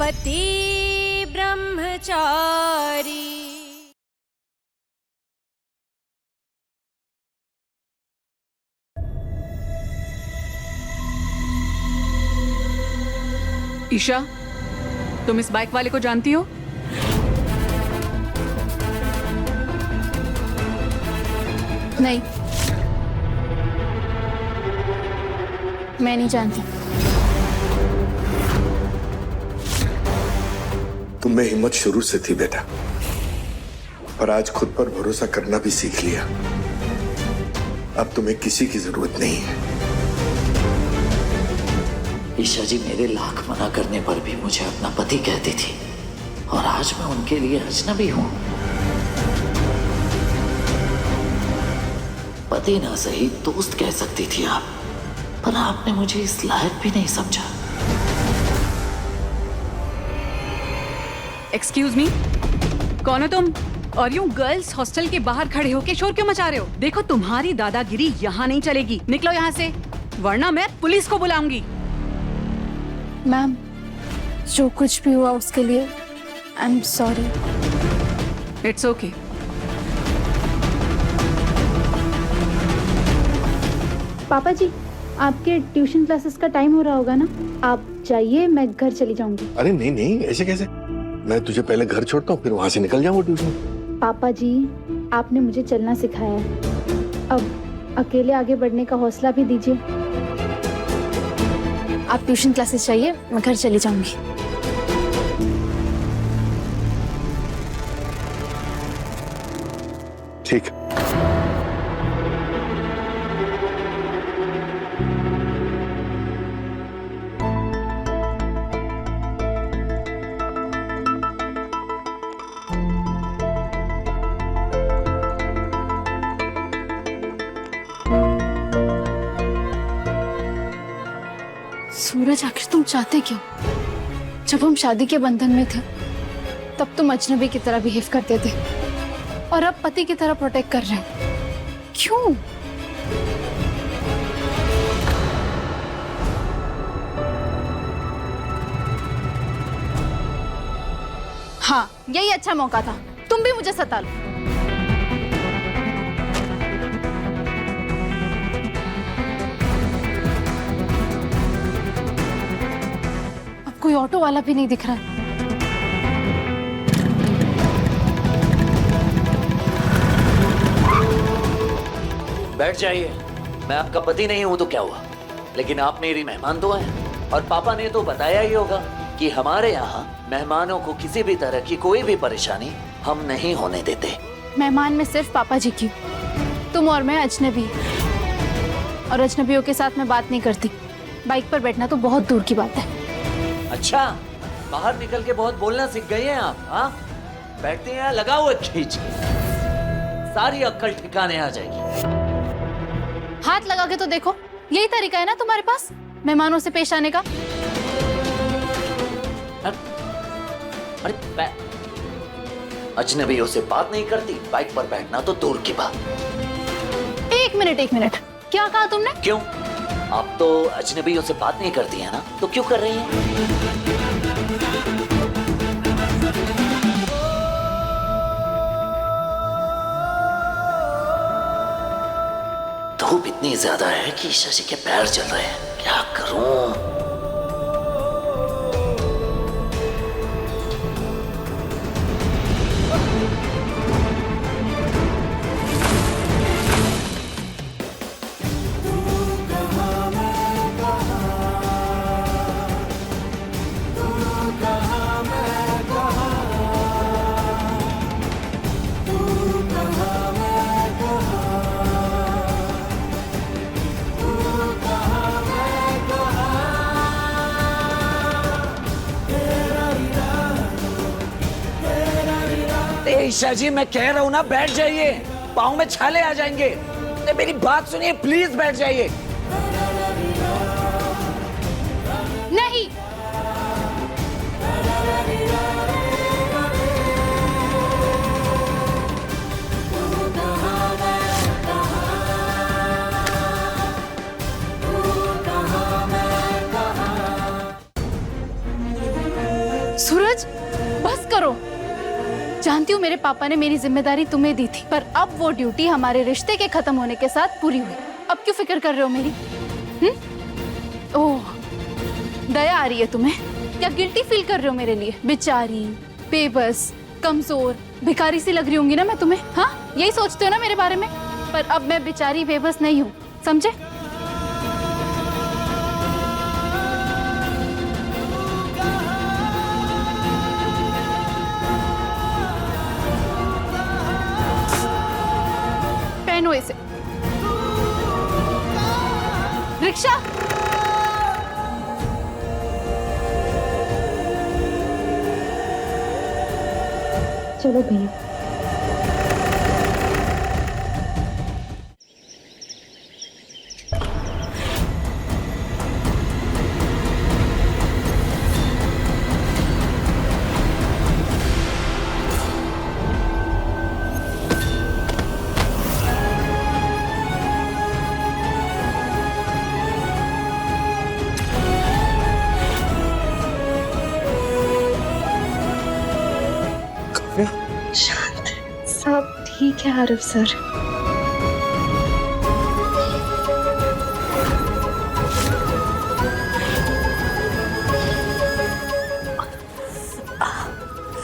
पति ब्रह्मचारी। ईशा, तुम इस बाइक वाले को जानती हो? नहीं, मैं नहीं जानती। तुम में हिम्मत शुरू से थी बेटा, और आज खुद पर भरोसा करना भी सीख लिया। अब तुम्हें किसी की जरूरत नहीं है। ईशा जी मेरे लाख मना करने पर भी मुझे अपना पति कहती थी, और आज मैं उनके लिए अजनबी हूं। पति ना सही दोस्त कह सकती थी आप, पर आपने मुझे इस लायक भी नहीं समझा। एक्सक्यूज मी, कौन हो तुम? और यूं गर्ल्स हॉस्टल के बाहर खड़े होके शोर क्यों मचा रहे हो? देखो तुम्हारी दादागिरी यहाँ नहीं चलेगी, निकलो यहाँ से, वरना मैं पुलिस को बुलाऊंगी। मैम, जो कुछ भी हुआ उसके लिए I am sorry. It's okay. पापा जी, आपके ट्यूशन क्लासेस का टाइम हो रहा होगा ना, आप जाइए, मैं घर चली जाऊंगी। अरे नहीं नहीं, ऐसे कैसे? मैं तुझे पहले घर छोड़ता हूँ, फिर वहां से निकल जाऊंगा ट्यूशन। पापा जी, आपने मुझे चलना सिखाया है, अब अकेले आगे बढ़ने का हौसला भी दीजिए। आप ट्यूशन क्लासेस जाइए, मैं घर चली जाऊंगी। ठीक। सूरज, आखिर तुम चाहते क्यों? जब हम शादी के बंधन में थे तब तुम अजनबी की तरह बिहेव करते थे, और अब पति की तरह प्रोटेक्ट कर रहे हैं। क्यों? हाँ, यही अच्छा मौका था, तुम भी मुझे सता लो। अब कोई ऑटो वाला भी नहीं दिख रहा है। बैठ जाइए। मैं आपका पति नहीं हूं तो क्या हुआ, लेकिन आप मेरी मेहमान तो हैं, और पापा ने तो बताया ही होगा कि हमारे यहाँ मेहमानों को किसी भी तरह की कोई भी परेशानी हम नहीं होने देते। मेहमान में सिर्फ पापा जी की, तुम और मैं अजनबी, और अजनबियों के साथ मैं बात नहीं करती। बाइक पर बैठना तो बहुत दूर की बात है। अच्छा, बाहर निकल के बहुत बोलना सीख गए हैं आप? हाँ, बैठते हैं, लगाओ एक खींच, सारी अक्ल ठिकाने आ जाएगी। हाथ लगा के तो देखो, यही तरीका है ना तुम्हारे पास मेहमानों से पेश आने का? अरे अजनबियों से बात नहीं करती, बाइक पर बैठना तो दूर की बात। एक मिनट, क्या कहा तुमने? क्यों? आप तो अजनबियों से बात नहीं करती है ना, तो क्यों कर रही हैं? धूप इतनी ज्यादा है कि ईशा जी के पैर जल रहे हैं, क्या करूं? ईशा जी, मैं कह रहा हूँ ना, बैठ जाइए, पाँव में छाले आ जाएंगे। मेरी बात सुनिए प्लीज, बैठ जाइए। नहीं, सूरज बस करो। जानती हूँ मेरे पापा ने मेरी जिम्मेदारी तुम्हें दी थी, पर अब वो ड्यूटी हमारे रिश्ते के खत्म होने के साथ पूरी हुई। अब क्यों फिक्र कर रहे हो मेरी? ओह, दया आ रही है तुम्हें? क्या गिल्टी फील कर रहे हो मेरे लिए? बेचारी, बेबस, कमजोर, भिखारी सी लग रही होंगी ना मैं तुम्हें? हाँ, यही सोचते हो ना मेरे बारे में? पर अब मैं बेचारी बेबस नहीं हूँ, समझे? पहनो इसे। रिक्शा। चलो भैया। शांत, सब ठीक है आरव सर।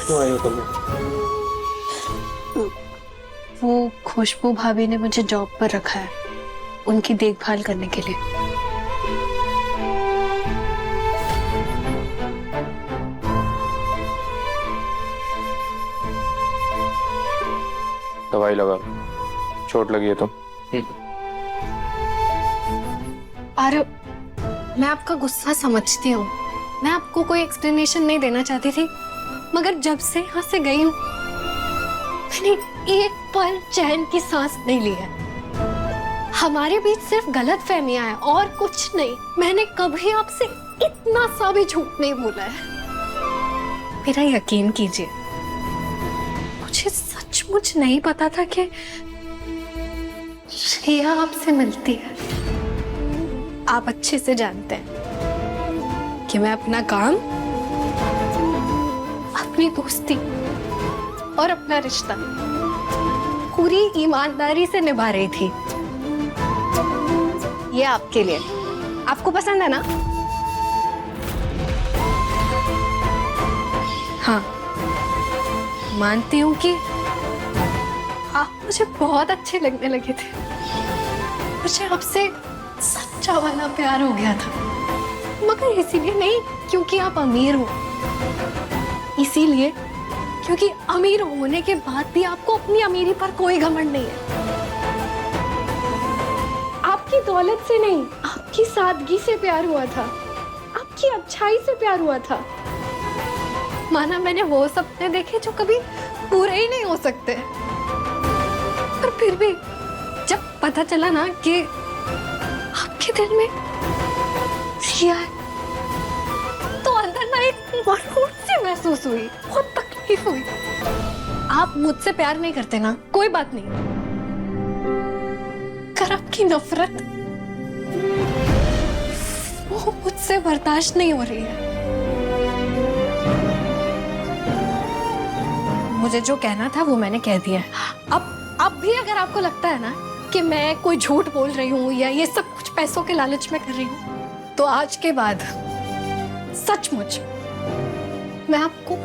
क्यों आई हो तुम? वो खुशबू भाभी ने मुझे जॉब पर रखा है, उनकी देखभाल करने के लिए। दवाई लगा, चोट लगी है तो। आरव, मैं आपका गुस्सा समझती हूँ, मैं आपको कोई एक्सप्लेनेशन नहीं देना चाहती थी, मगर जब से यहाँ से गई हूँ मैंने एक पल चैन की सांस नहीं ली है। हमारे बीच सिर्फ गलतफहमियां हैं और कुछ नहीं। मैंने कभी आपसे इतना सा भी झूठ नहीं बोला है। मेरा यकीन कीजिए, मुझे सचमुच नहीं पता था कि श्रेया आपसे मिलती है। आप अच्छे से जानते हैं कि मैं अपना काम, अपनी दोस्ती और अपना रिश्ता पूरी ईमानदारी से निभा रही थी। ये आपके लिए, आपको पसंद है ना? हाँ, मानती हूँ कि आप मुझे बहुत अच्छे लगने लगे थे। मुझे आपसे सच्चा वाला प्यार हो गया था, मगर इसीलिए नहीं क्योंकि आप अमीर हो, इसीलिए क्योंकि अमीर होने के बाद भी आपको अपनी अमीरी पर कोई घमंड नहीं है। आपकी दौलत से नहीं, आपकी सादगी से प्यार हुआ था, आपकी अच्छाई से प्यार हुआ था। माना मैंने वो सपने देखे जो कभी पूरे ही नहीं हो सकते, पर फिर भी जब पता चला ना कि आपके दिल में श्रेया है, तो अंदर ना एक मरहूट सी महसूस हुई, बहुत तकलीफ हुई। आप मुझसे प्यार नहीं करते ना, कोई बात नहीं, कर आपकी नफरत वो मुझसे बर्दाश्त नहीं हो रही है। मुझे जो कहना था वो मैंने कह दिया। अब भी अगर आपको लगता है ना कि मैं कोई झूठ बोल रही हूँ या ये सब कुछ पैसों के लालच में कर रही हूँ, तो आज के बाद सचमुच मैं आपको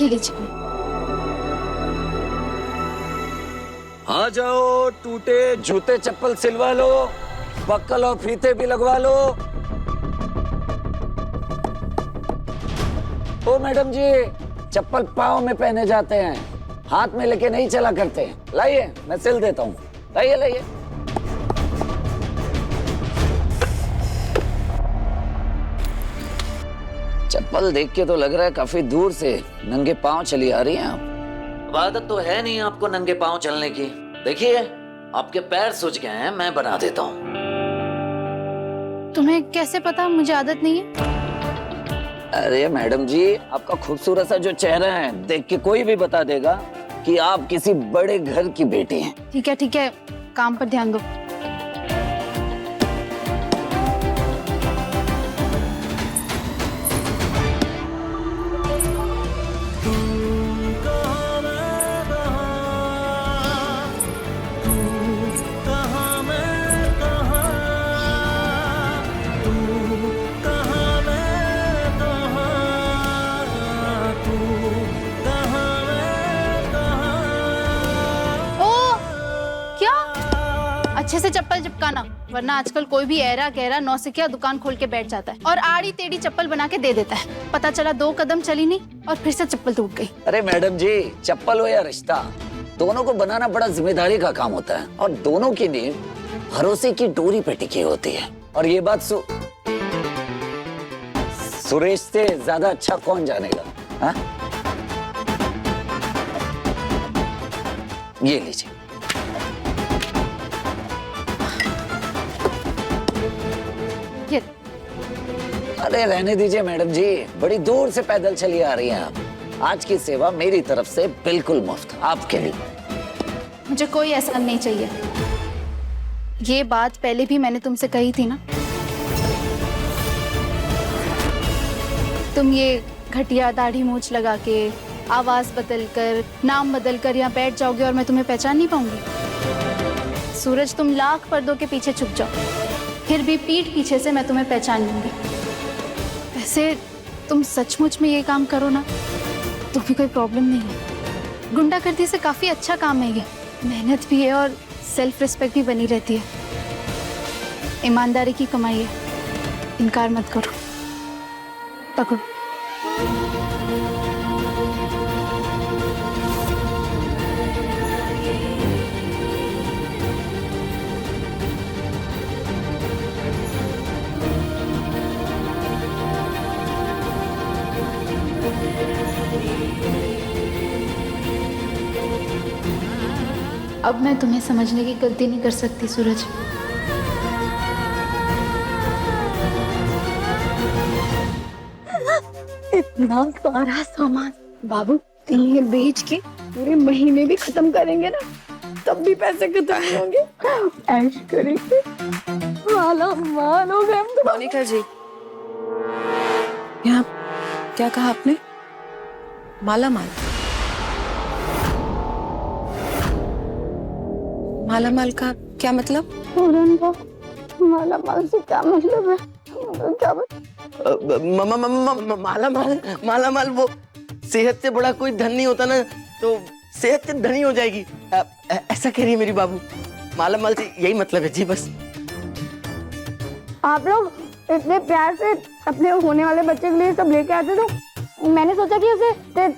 ये लीजिए। आ जाओ, टूटे जूते चप्पल सिलवा लो, बक्कल और फीते भी लगवा लो। ओ मैडम जी, चप्पल पाँव में पहने जाते हैं, हाथ में लेके नहीं चला करते। लाइए, मैं सिल देता हूँ। लाइए लाइए। चप्पल देख के तो लग रहा है काफी दूर से नंगे पाँव चली आ रही हैं आप। आदत तो है नहीं आपको नंगे पाँव चलने की। देखिए, आपके पैर सूज गए हैं, मैं बना देता हूँ। तुम्हें कैसे पता मुझे आदत नहीं है? अरे मैडम जी, आपका खूबसूरत सा जो चेहरा है देख के कोई भी बता देगा कि आप किसी बड़े घर की बेटी हैं। ठीक है, काम पर ध्यान दो। अच्छे से चप्पल चिपकाना, वरना आजकल कोई भी ऐरा गहरा नौसिखिया दुकान खोल के बैठ जाता है और आड़ी टेढ़ी चप्पल बना के दे देता है। पता चला 2 कदम चली नहीं और फिर से चप्पल टूट गई। अरे मैडम जी, चप्पल हो या रिश्ता, दोनों को बनाना बड़ा जिम्मेदारी का काम होता है और दोनों की नींव भरोसे की डोरी पे टिकी होती है। और ये बात सुरेश से ज्यादा अच्छा कौन जानेगा? हा? ये लीजिए। अरे रहने दीजिए मैडम जी, बड़ी दूर से पैदल चली आ रही हैं आप। आज की सेवा मेरी तरफ से बिल्कुल मुफ्त आपके लिए। मुझे कोई एहसान नहीं चाहिए। ये बात पहले भी मैंने तुमसे कही थी ना। तुम ये घटिया दाढ़ी मूंछ लगा के, आवाज बदल कर, नाम बदल कर यहाँ बैठ जाओगे और मैं तुम्हें पहचान नहीं पाऊंगी। सूरज, तुम लाख पर्दों के पीछे छुप जाओ, फिर भी पीठ पीछे से मैं तुम्हें पहचान लूंगी। वैसे तुम सचमुच में ये काम करो ना तो भी कोई प्रॉब्लम नहीं है। गुंडागर्दी से काफी अच्छा काम है ये। मेहनत भी है और सेल्फ रिस्पेक्ट भी बनी रहती है। ईमानदारी की कमाई है, इनकार मत करो। पकड़ो। अब मैं तुम्हें समझने की गलती नहीं कर सकती सूरज। इतना सारा सामान बाबू इन्हें बेच के पूरे महीने भी खत्म करेंगे ना, तब भी पैसे खत्म नहीं होंगे। ऐश करेंगे, माला माल हो गए हम तो। मोनिका जी, यहाँ क्या कहा आपने? माला माल? माला माल का क्या मतलब? माला माल से क्या मतलब है? क्या माला माल वो सेहत से बड़ा कोई धन नहीं होता ना, तो सेहत से धनी हो जाएगी। ऐसा कह रही है मेरी बाबू। माला माल से यही मतलब है जी, बस। आप लोग इतने प्यार से अपने होने वाले बच्चे के लिए सब लेके आते, तो मैंने सोचा कि उसे वो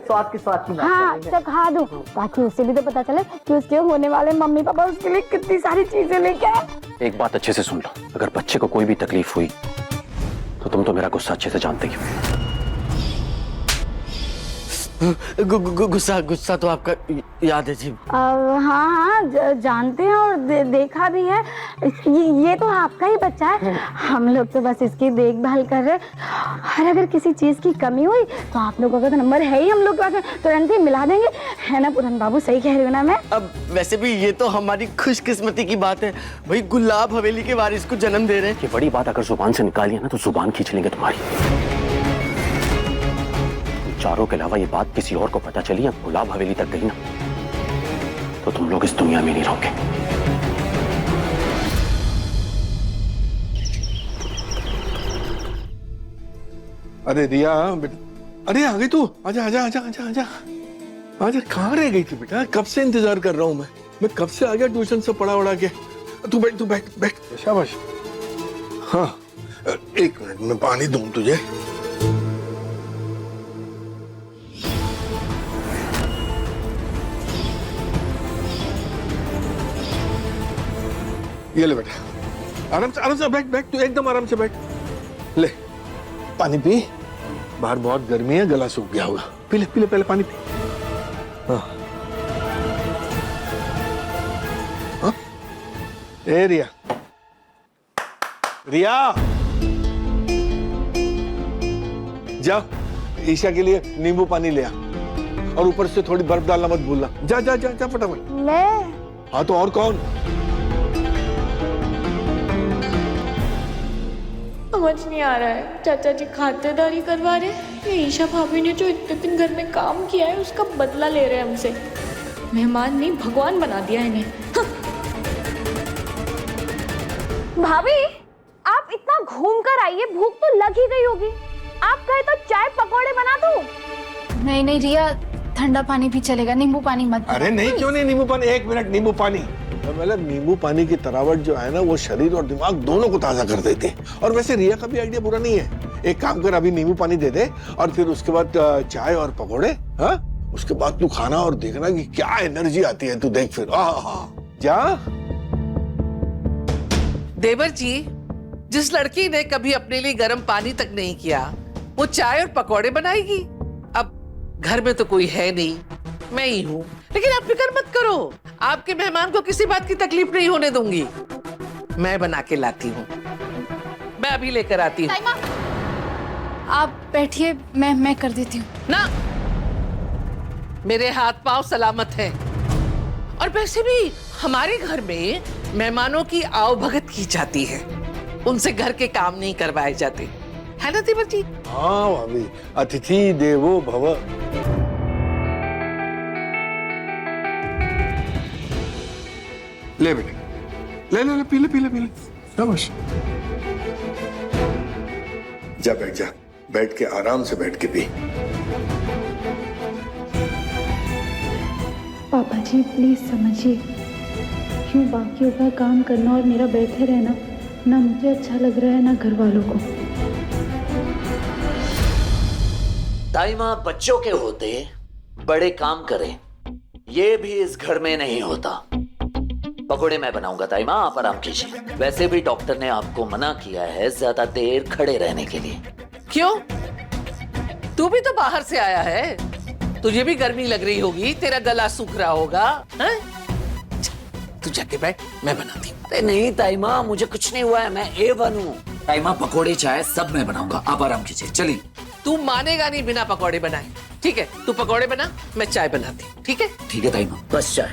स्वाद की बात हाँ चखा दूं, ताकि उसे भी तो पता चले कि उसके होने वाले मम्मी पापा उसके लिए कितनी सारी चीजें लेके आए। एक बात अच्छे से सुन लो, अगर बच्चे को कोई भी तकलीफ हुई तो तुम तो मेरा गुस्सा अच्छे से जानते ही हो। गुस्सा तो आपका याद है जी। हाँ जानते हैं और देखा भी है। ये तो आपका ही बच्चा है, हम लोग तो बस इसकी देखभाल कर रहे हैं। और अगर किसी चीज की कमी हुई तो आप लोगों का तो नंबर है ही हम लोग के पास, तुरंत ही मिला देंगे, है ना पूरन बाबू? सही कह रही हो ना मैं? अब वैसे भी ये तो हमारी खुशकिस्मती की बात है भाई, गुलाब हवेली के वारिस को जन्म दे रहे हैं। ये बड़ी बात अगर जुबान से निकाली है ना तो जुबान खींच लेंगे तुम्हारी। चारों के अलावा ये बात किसी और को पता चली या गुलाब हवेली तक गई ना तो तुम लोग इस दुनिया में नहीं रहोगे। अरे रिया, अरे आ गई तू? आजा आजा आजा आजा आजा आजा। कहाँ रह गई थी बेटा? कब से इंतजार कर रहा हूँ मैं कब से आ गया ट्यूशन से पढ़ा वढ़ा के। तू बैठ बैठ। शाबाश। हाँ 1 मिनट में पानी दूं तुझे। ये ले बेटा, आराम से बैठ बैठ, तू एकदम आराम से बैठ। ले पानी पी, बाहर बहुत गर्मी है, गला सूख गया होगा। पी ले पहले पानी पी। हाँ हाँ। ए रिया, रिया जाओ ईशा के लिए नींबू पानी ले आ, और ऊपर से थोड़ी बर्फ डालना मत भूलना। जा जा जा जा फटाफट। मैं? हाँ तो और कौन? समझ नहीं आ रहा है, चाचा जी खातिरदारी करवा रहे हैं या ईशा भाभी ने जो इतने दिन घर में काम किया है उसका बदला ले रहे हैं हमसे। मेहमान नहीं भगवान बना दिया इन्हें। भाभी आप इतना घूम कर आइए, भूख तो लग ही गई होगी। आप कहे तो चाय पकौड़े बना दूं? नहीं नहीं रिया, ठंडा पानी भी चलेगा, नींबू पानी मत। अरे नहीं, क्यों नहीं नींबू पानी? एक मिनट, नींबू पानी मतलब नींबू पानी की तरावट जो है ना वो शरीर और दिमाग दोनों को ताजा कर देते हैं। और वैसे रिया का भी आइडिया बुरा नहीं है। एक काम कर, अभी नींबू पानी दे दे और फिर उसके बाद चाय और पकौड़े। हाँ उसके बाद तू खाना और देखना कि क्या एनर्जी आती है, तू देख फिर। जा। देवर जी, जिस लड़की ने कभी अपने लिए गर्म पानी तक नहीं किया वो चाय और पकौड़े बनाएगी। अब घर में तो कोई है नहीं, मैं ही हूँ। लेकिन आप फिक्र मत करो, आपके मेहमान को किसी बात की तकलीफ नहीं होने दूंगी। मैं बना के लाती हूँ, मैं अभी लेकर आती हूँ। आप बैठिए, मैं कर देती हूँ। ना, मेरे हाथ पांव सलामत हैं। और वैसे भी हमारे घर में मेहमानों की आवभगत की जाती है, उनसे घर के काम नहीं करवाए जाते, है ना देवर जी? हाँ भाभी, अतिथि देवो भव। ले बेटे, ले पी ले। शाबाश। जा बैठ जा, बैठ के आराम से बैठ के पी। पापा जी प्लीज समझिए, क्यों बाकियों का काम करना और मेरा बैठे रहना ना मुझे अच्छा लग रहा है ना घर वालों को। ताई माँ बच्चों के होते बड़े काम करें, ये भी इस घर में नहीं होता। पकोड़े मैं बनाऊंगा ताई माँ, आप आराम कीजिए। वैसे भी डॉक्टर ने आपको मना किया है ज्यादा देर खड़े रहने के लिए। क्यों? तू भी तो बाहर से आया है, तुझे भी गर्मी लग रही होगी, तेरा गला सूख रहा होगा। तू जाके बैठ, मैं बनाती हूँ। अरे नहीं ताई माँ, मुझे कुछ नहीं हुआ है, मैं A1 हूँ। ताई माँ पकौड़े चाय सब मैं बनाऊंगा, आप आराम कीजिए। चलिए। तू मानेगा नहीं बिना पकौड़े बनाए। ठीक है, तू पकौड़े बना, मैं चाय बनाती हूँ। ठीक है? ठीक है ताई माँ, बस चाय।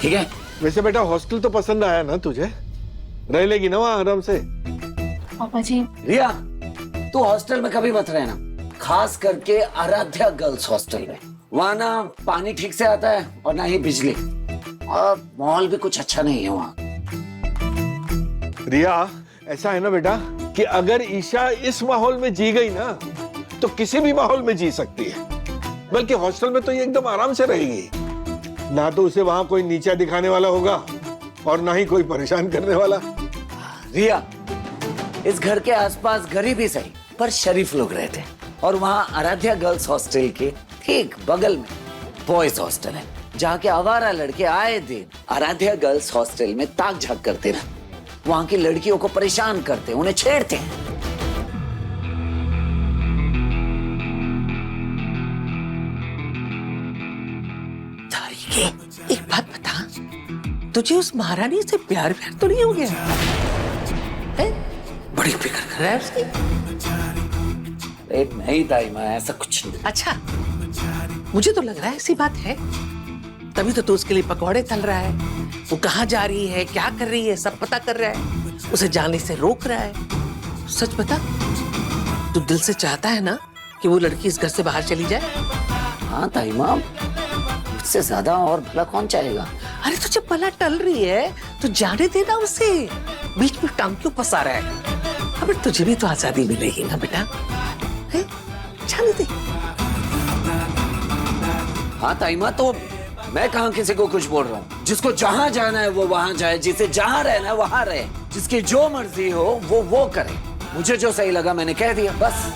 ठीक है। वैसे बेटा हॉस्टल तो पसंद आया ना तुझे? रह लेगी ना वहाँ आराम से? पापा जी। रिया, तू हॉस्टल में कभी मत रहना, खास करके आराध्या गर्ल्स हॉस्टल में। वहाँ ना पानी ठीक से आता है और ना ही बिजली, और माहौल भी कुछ अच्छा नहीं है वहाँ। रिया, ऐसा है ना बेटा कि अगर ईशा इस माहौल में जी गई ना तो किसी भी माहौल में जी सकती है। बल्कि हॉस्टल में तो ये एकदम आराम से रहेगी। ना तो उसे वहां कोई नीचा दिखाने वाला होगा और ना ही कोई परेशान करने वाला। रिया, इस घर के आसपास गरीब ही सही पर शरीफ लोग रहते हैं, और वहाँ आराध्या गर्ल्स हॉस्टल के ठीक बगल में बॉयज हॉस्टल है, जहाँ के आवारा लड़के आए दिन आराध्या गर्ल्स हॉस्टल में ताक झाक करते रहे, वहाँ की लड़कियों को परेशान करते, उन्हें छेड़ते हैं। एक बात बता, तुझे उस महारानी से प्यार तो नहीं हो गया है? बड़ी फिक्र कर रहा है उसकी। नहीं ताई माँ, ऐसा कुछ नहीं। अच्छा, मुझे तो लग रहा है ऐसी बात है, तभी तो तू उसके लिए पकौड़े तल रहा है। वो कहाँ जा रही है, क्या कर रही है, सब पता कर रहा है, उसे जाने से रोक रहा है। सच बता, तू दिल से चाहता है ना कि वो लड़की इस घर से बाहर चली जाए? हाँ ताई माँ, मुझसे ज्यादा और भला कौन चाहेगा। अरे तुझे भला टल रही है तो जाने देना उसे, बीच में टांग क्यों फंसा रहा है? अब तुझे भी तो आजादी मिलेगी ना बेटा, जाने दे। हाँ ताई माँ, तो मैं कहाँ किसी को कुछ बोल रहा हूँ। जिसको जहाँ जाना है वो वहाँ जाए, जिसे जहाँ रहना है वहाँ रहे, जिसकी जो मर्जी हो वो करे। मुझे जो सही लगा मैंने कह दिया, बस।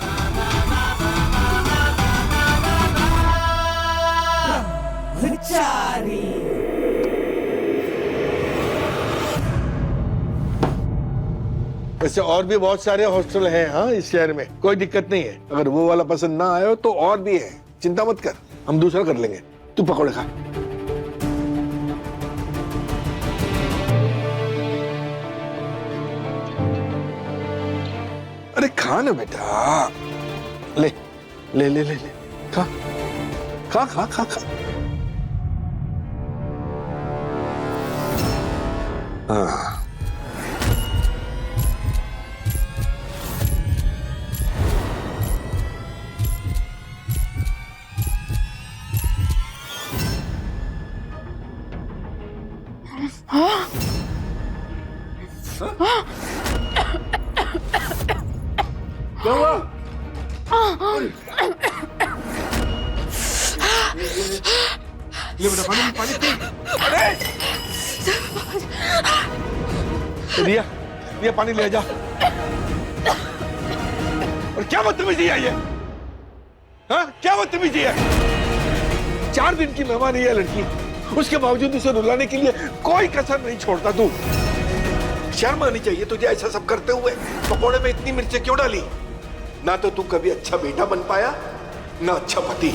वैसे और भी बहुत सारे हॉस्टल हैं हाँ इस शहर में, कोई दिक्कत नहीं है। अगर वो वाला पसंद ना आए तो और भी है, चिंता मत कर, हम दूसरा कर लेंगे। तू पकौड़े खा। अरे खा ना बेटा, ले ले ले ले ले, खा खा खा खा खा। हाँ क्या हुआ? ले बेटा पानी पानी पी। अरे रिया रिया पानी ले जा। और क्या बदतमीजी है ये? हाँ क्या बदतमीजी है? 4 दिन की मेहमान है ये लड़की, उसके बावजूद उसे रुलाने के लिए कोई कसर नहीं छोड़ता तू। शर्म आनी चाहिए तुझे ऐसा सब करते हुए। पकोड़े में इतनी मिर्चें क्यों डाली? ना तो तू कभी अच्छा बेटा बन पाया, ना अच्छा पति।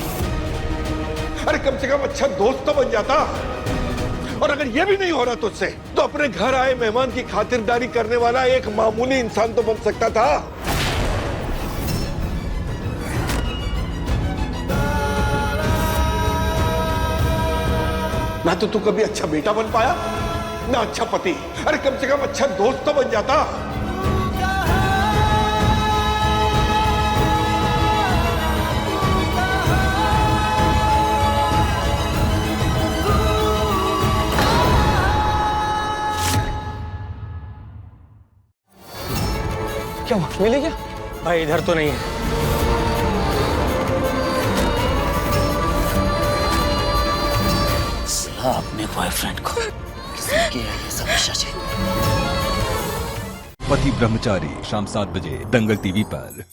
अरे कम से कम अच्छा दोस्त तो बन जाता। और अगर ये भी नहीं हो रहा तुझसे, तो अपने घर आए मेहमान की खातिरदारी करने वाला एक मामूली इंसान तो बन सकता था। ना तो तू कभी अच्छा बेटा बन पाया, ना अच्छा पति। अरे कम से कम अच्छा दोस्त तो बन जाता। क्या हुआ, मिले क्या? भाई इधर तो नहीं है। सलाह अपने बॉयफ्रेंड को किसने किया ये सब शशि? पति ब्रह्मचारी शाम 7 बजे दंगल टीवी पर।